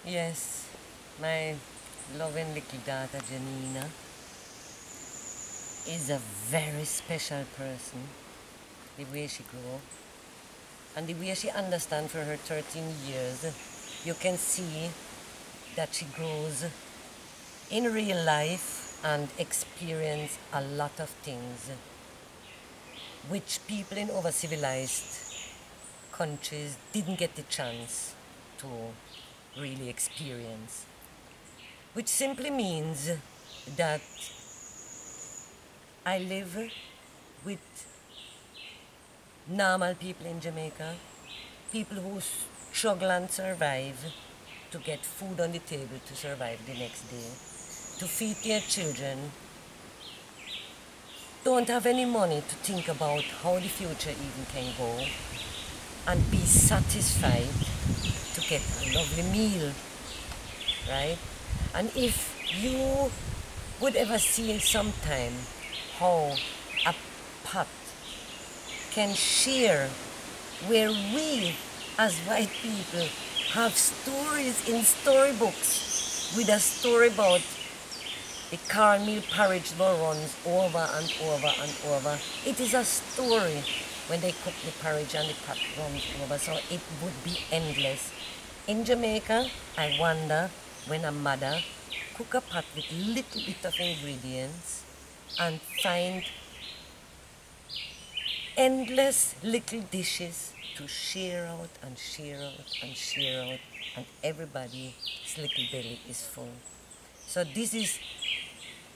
Yes, my loving little daughter Janina is a very special person. The way she grew and the way she understands for her 13 years, you can see that she grows in real life and experience a lot of things which people in over-civilized countries didn't get the chance to really experience. Which simply means that I live with normal people in Jamaica, people who struggle and survive to get food on the table to survive the next day, to feed their children, don't have any money to think about how the future even can go, and be satisfied to get a lovely meal, right? And if you would ever see sometime how a pot can share where we as white people have stories in storybooks with a story about the cornmeal porridge that runs over and over and over. It is a story when they cook the porridge and the pot runs over, so it would be endless. In Jamaica, I wonder when a mother cook a pot with little bit of ingredients and find endless little dishes to share out and share out and share out, and everybody's little belly is full. So this is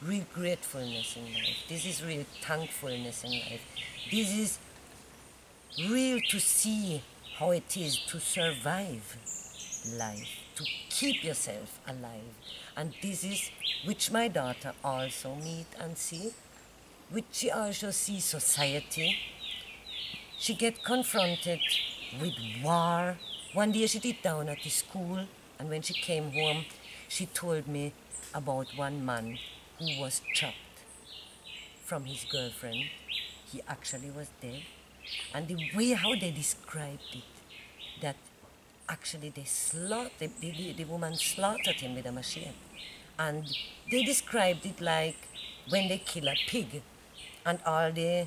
real gratefulness in life. This is real thankfulness in life. This is real to see how it is to survive life, to keep yourself alive. And this is which my daughter also meet and see, which she also see society. She get confronted with war. One day she did down at the school, and when she came home, she told me about one man who was chopped from his girlfriend. He actually was dead. And the way how they described it, that actually the woman slaughtered him with a machete. And they described it like when they kill a pig and all the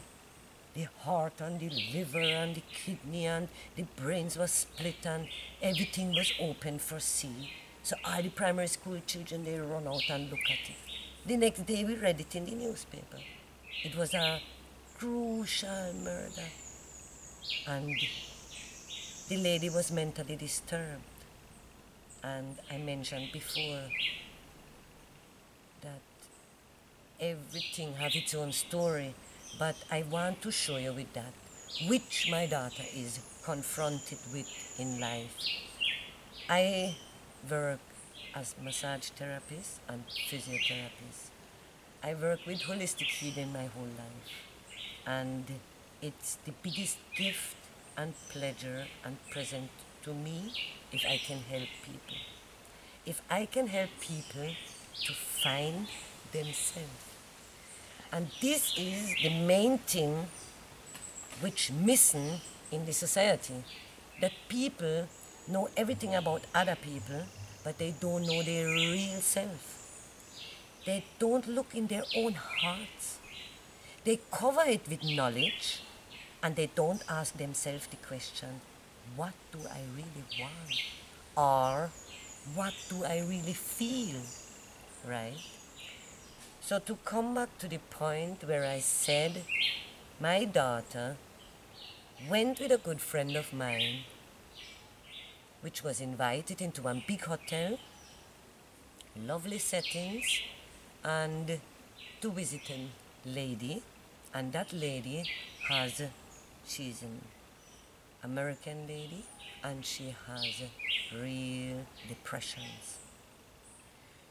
heart and the liver and the kidney and the brains was split and everything was open for see. So all the primary school children, they run out and look at it. The next day we read it in the newspaper. It was a crucial murder. And the lady was mentally disturbed. And I mentioned before that everything has its own story, but I want to show you with that, which my daughter is confronted with in life. I work as massage therapist and physiotherapist. I work with holistic healing my whole life. And it's the biggest gift and pleasure and present to me if I can help people. If I can help people to find themselves. And this is the main thing which missing in the society, that people know everything about other people, but they don't know their real self. They don't look in their own hearts. They cover it with knowledge, and they don't ask themselves the question, what do I really want? Or what do I really feel, right? So to come back to the point where I said my daughter went with a good friend of mine, which was invited into one big hotel, lovely settings, and to visit a lady, and that lady she's an American lady, and she has real depressions.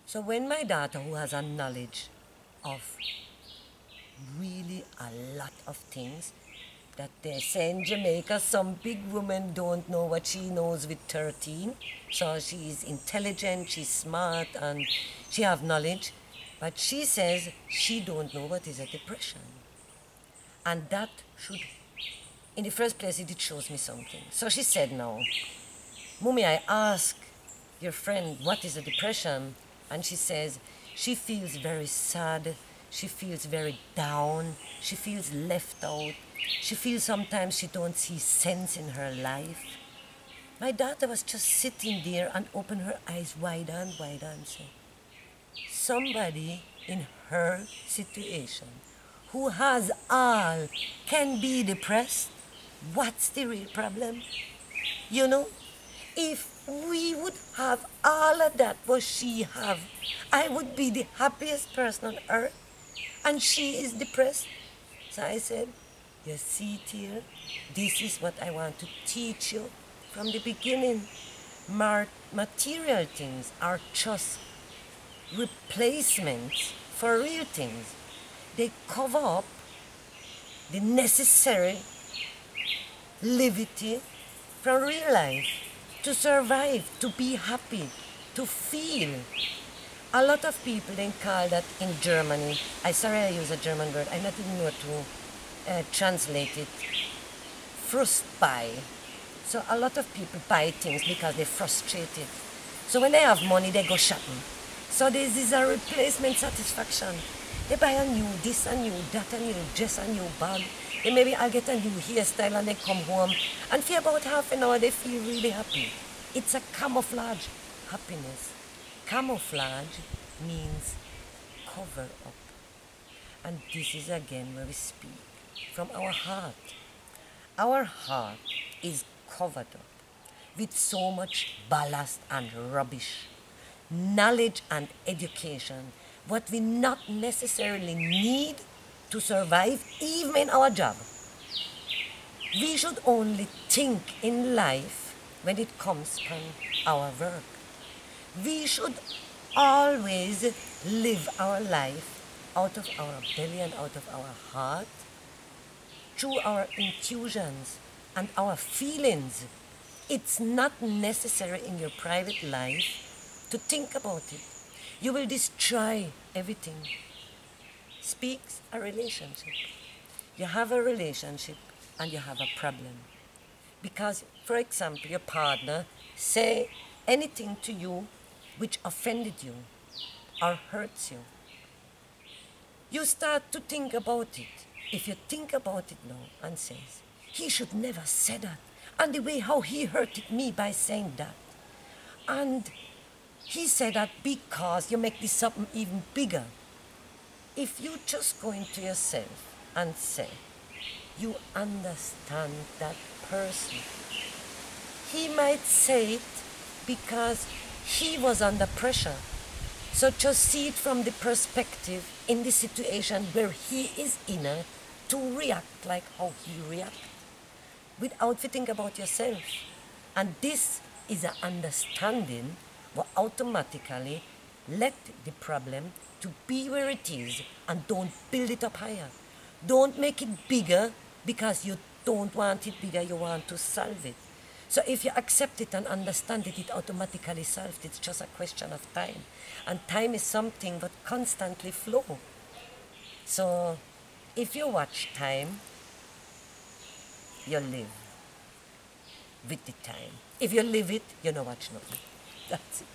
So when my daughter, who has a knowledge of really a lot of things, that they say in Jamaica, some big women don't know what she knows with 13. So she is intelligent, she's smart, and she have knowledge. But she says she don't know what is a depression. And that should, in the first place, it shows me something. So she said, now, Mummy, I ask your friend, what is a depression? And she says she feels very sad, she feels very down, she feels left out, she feels sometimes she don't see sense in her life. My daughter was just sitting there and opened her eyes wider and wider and said, somebody in her situation who has all can be depressed. What's the real problem? You know, if we would have all of that what she have, I would be the happiest person on earth. And she is depressed. So I said, you see it here? This is what I want to teach you from the beginning. Material things are just replacements for real things. They cover up the necessary levity from real life to survive, to be happy, to feel. A lot of people then call that in Germany, I use a German word, I not even know to translate it, frustbuy. So a lot of people buy things because they're frustrated. So when they have money, they go shopping. So this is a replacement satisfaction. They buy a new this, a new that, a new dress, a new bag. Then maybe I'll get a new hairstyle and they come home. And for about half an hour, they feel really happy. It's a camouflage happiness. Camouflage means cover up. And this is again where we speak from our heart. Our heart is covered up with so much ballast and rubbish, knowledge and education, what we not necessarily need to survive even in our job. We should only think in life when it comes from our work. We should always live our life out of our belly and out of our heart, through our intuitions and our feelings. It's not necessary in your private life to think about it. You will destroy everything. Speaks a relationship. You have a relationship and you have a problem. Because, for example, your partner say anything to you which offended you or hurts you. You start to think about it. If you think about it now and says, he should never say that. And the way how he hurted me by saying that. And he said that because you make this something even bigger. If you just go into yourself and say, you understand that person. He might say it because he was under pressure. So just see it from the perspective in the situation where he is in to react like how he reacts without thinking about yourself. And this is an understanding will automatically let the problem to be where it is and don't build it up higher. Don't make it bigger because you don't want it bigger, you want to solve it. So if you accept it and understand it, it automatically solved. It's just a question of time. And time is something that constantly flows. So if you watch time, you live with the time. If you live it, you don't watch nothing. That's it.